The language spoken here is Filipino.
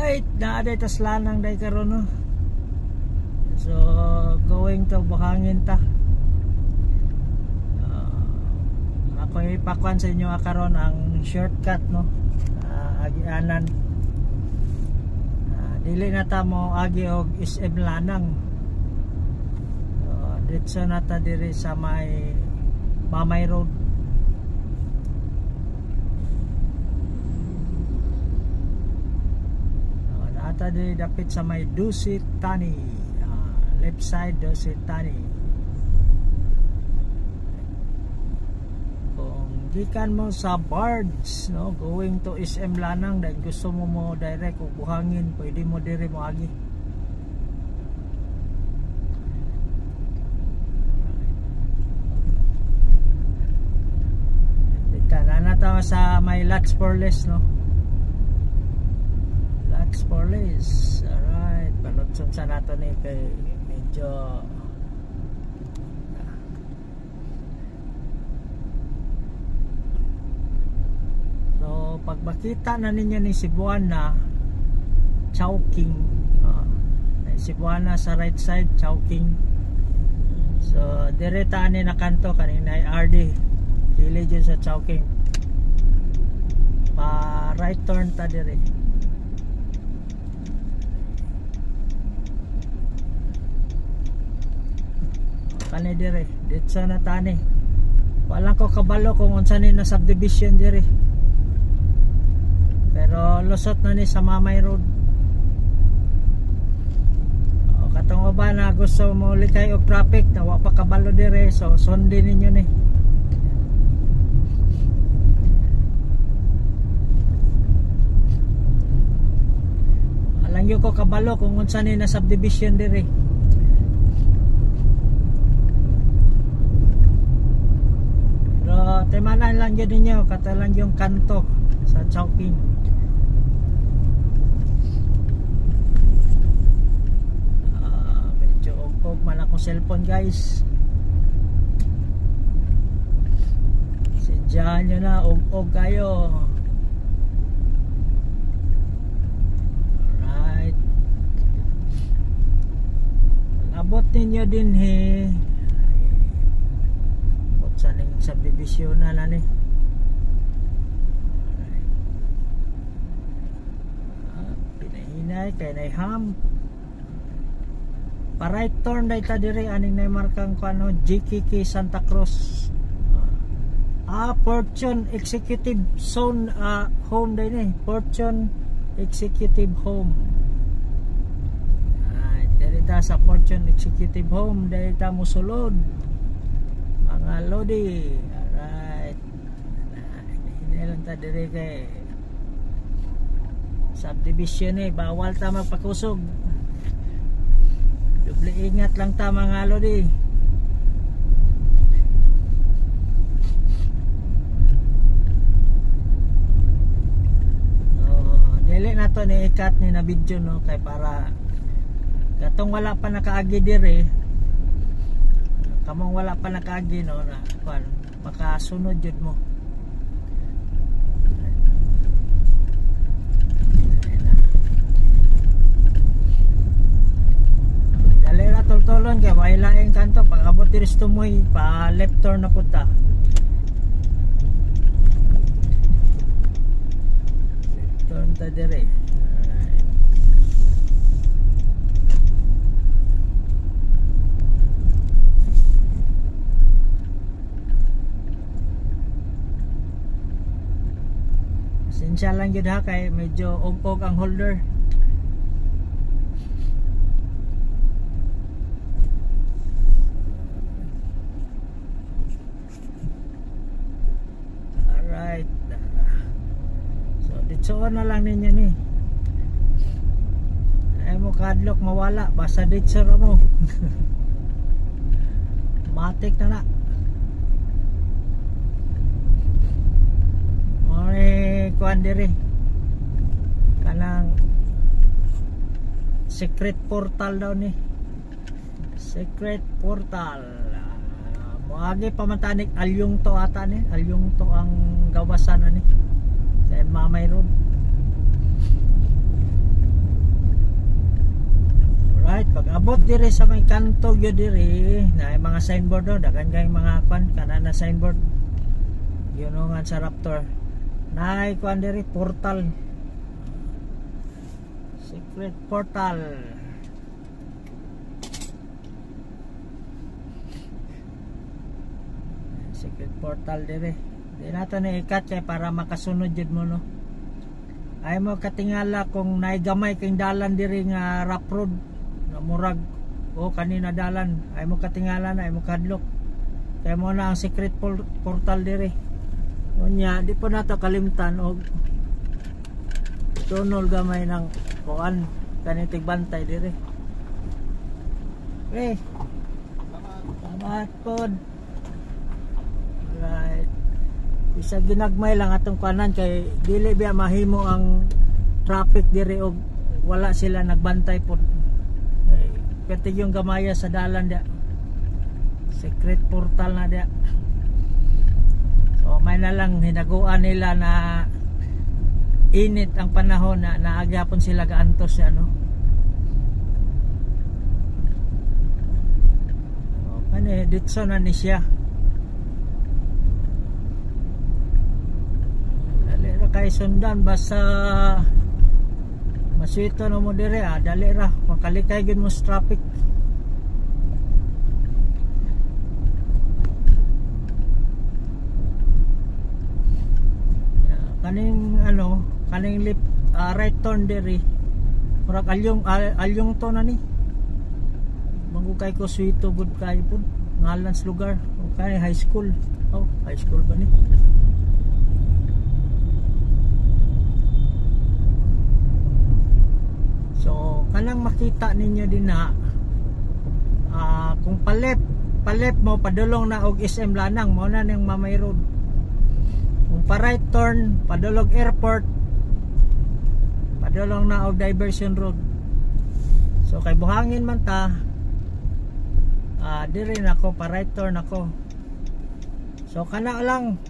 Alright, naaday tas lanang day karon no. So going to Buhangin ta. Ako ipakuan sa inyo karon ang shortcut no. Agianan. Dili na ta mo agi og SM Lanang. Ditso na ta diri sa may Mamay Road. Nata diri dapit sa may Dusit Tani. Left side Dusit Tani. Gikan mo sa Bards no, going to SM Lanang dahil gusto mo direct o Buhangin, pwede mo dire mo agi. Dito na tayo sa may Lats Porles no. Lats Porles. Alright, balotson sa nato ni kay medyo pag makita na ninyo ni Cebuana Chowking, Cebuana sa right side Chowking, so direta ni na kanto kanina ay RD dili dyan sa Chowking, pa right turn ta dire. Kani dire ditsa na tani, wala ko kabalo kung unsa ni na subdivision dire. Pero lusot na ni sa Mamay Road. Katong uban na gusto mo likay og traffic na wa pa kabalo dire, so sundin ninyo ni. Alang yo ko kabalo kung unsa ni na subdivision dire. Pero temanan lang yun ninyo, katalang yung kanto sa Chowking. Og man akong cellphone guys, sadyahan nyo na og kayo. Alright, abot ninyo din he abot sa ning subdivision na ni. Pinahinay kay naiham pa right turn day ta dire, aning na markang kuano GKK Santa Cruz. Fortune Executive Zone home day ni, Fortune Executive Home. Dire ta sa Fortune Executive Home, day ta musulod mga lodi. Alright, hinilang ta dire kay subdivision eh, bawal ta magpakusog. Doble ingat lang ta mga lodi. Dili na to ni ikat ni na video no, kay para katong wala pa nakaagi dire, kamong wala pa nakaagi no, na kuan makasunod jud mo. Toltolon kaya may laing kanto, pag abot diris tumoy pa left turn na punta. Left turn ta dire. Sinsya lang yun ha, kay medyo og-og ang holder. So na lang ninyo ni. Ay mo kadlok mawala basta ditso ra mo. Matik na na. Ore kuan diri. Kanang secret portal daw ni. Secret portal. Moagi pamantanik alyong to ata ni, alyong to ang gawasan ani. Sa Mamay Road. abot diri sa may kanto gyud diri na mga signboard do, dagan kay mga kwan kana na signboard. Yun nga sa Raptor. Naay kwan diri portal. Secret portal. Secret portal diri. Di nato na ikat kay para makasunod jud mo no. Ay mo katingala kung naigamay kang dalan diri nga rough road na murag o kanina dalan ay mo katingala na ay mo kadlok kay mo na ang secret portal diri. Unya di po nato kalimtan og tunol gamay ng kuan kanitig bantay diri. Okay. Salamat pod. Right. Isa ginagmay lang atong kanan kay dili biya mahimo ang traffic diri og wala sila nagbantay pod. Pwede yung gamaya sa dalan dia. Secret portal na dia. So may na lang hinaguan nila na init ang panahon na naagapon sila gaantos sa ano. O kani ditso na ni siya. Kay sundan basta maswito na mo dire dali ra makalikay gyud mo sa traffic. Kaning ano kaning left right turn dire murag alyong to na ni mangukay ko swito good kay pud ngalan sa lugar okay high school high school ba ni. So kanang makita ninyo din na kung palep mo padulong na og SM Lanang mo na ning Mamay Road. Kung pa right turn padulong airport padulong na og Diversion Road. So kay buhangin man ta diri na ko pa right turn ako. So kana lang